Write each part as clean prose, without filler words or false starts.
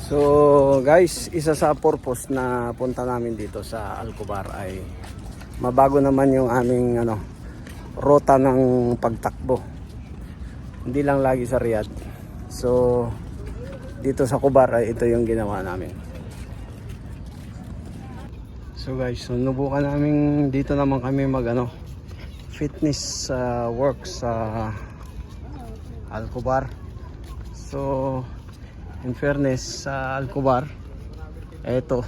So guys, isa sa purpose na punta namin dito sa Alcobar ay mabago naman yung aming rota ng pagtakbo. Hindi lang lagi sa Riyadh. So dito sa Kubar ay ito yung ginawa namin. So guys, sunubukan namin dito naman kami mag fitness work sa Alcobar. So in fairness sa Alcobar, eto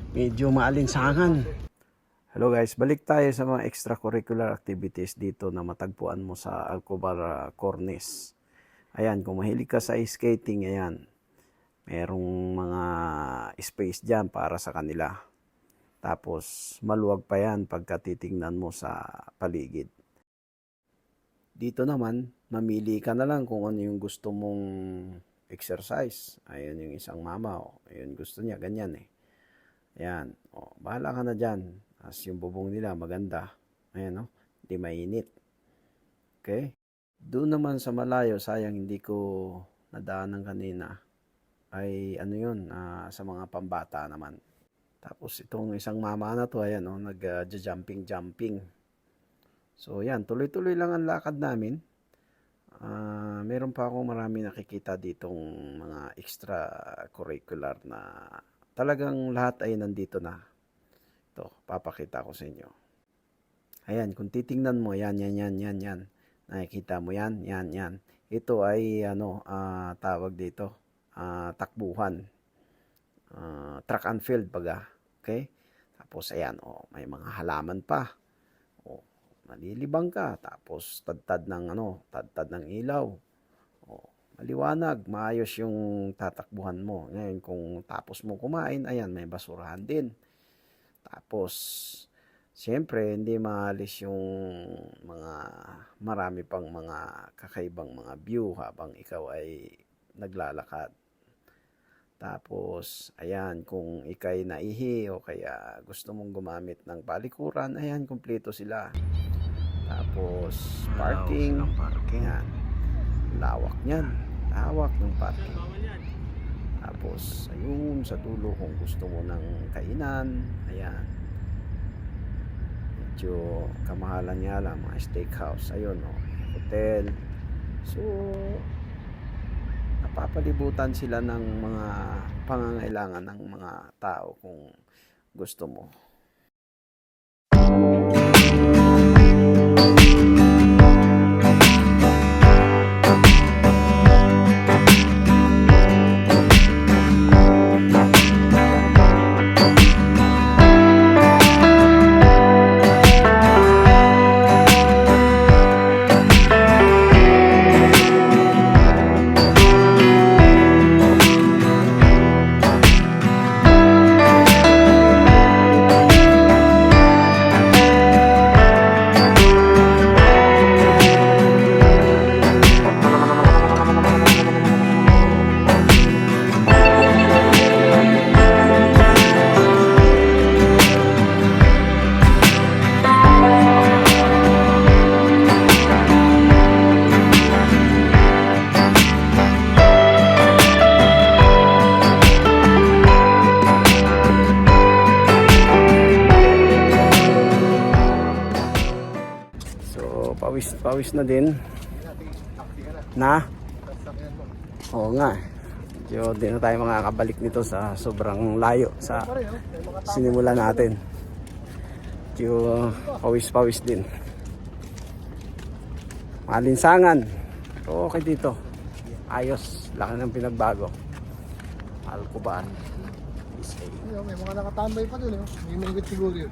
medyo maalinsangan. Hello guys, balik tayo sa mga extracurricular activities dito na matagpuan mo sa Alcobar Cornice. Ayan, kung mahilig ka sa ice skating, ayan, merong mga space dyan para sa kanila. Tapos maluwag pa yan pagka titingnan mo sa paligid. Dito naman, mamili ka na lang kung ano yung gusto mong exercise. Ayun yung isang mama, ayun gusto niya, ganyan eh. Ayan, bahala ka na dyan. As yung bubong nila maganda. Ayan hindi mainit. Okay? Doon naman sa malayo, sayang hindi ko nadaanan kanina, ay sa mga pambata naman. Tapos itong isang mama na to, ayan nag-jumping. So yan, tuloy-tuloy lang ang lakad namin. Meron pa akong marami nakikita ditong mga extracurricular na talagang lahat ay nandito na. Ito, papakita ko sa inyo. Ayan, kung titingnan mo, yan. Nakikita mo yan. Ito ay tawag dito, takbuhan. Track and field baga. Okay? Tapos ayan, may mga halaman pa. Malilibang ka, tapos tadtad ng ilaw. Maliwanag, maayos yung tatakbuhan mo. Ngayon, kung tapos mo kumain, ayan, may basurahan din. Tapos, siyempre, hindi maalis yung marami pang mga kakaibang mga view habang ikaw ay naglalakad. Tapos, ayan, kung ikay naihi o kaya gusto mong gumamit ng palikuran, ayan, kumpleto sila. Tapos, parking. Yan. Lawak niyan. Lawak ng parking. Tapos, ayun, sa dulo kung gusto mo ng kainan. Ayan. Medyo kamahalan niya lang, mga steakhouse. Ayun, hotel. So, napapalibutan sila ng mga pangangailangan ng mga tao kung gusto mo. Pawis na din oo nga, medyo di na tayo makakabalik nito sa sobrang layo sa sinimula natin. Medyo pawis din, malinsangan, pero okay dito, ayos, laki ng pinagbago. Alcobar, may mga nakatambay pa dun, may manggit siguro yun.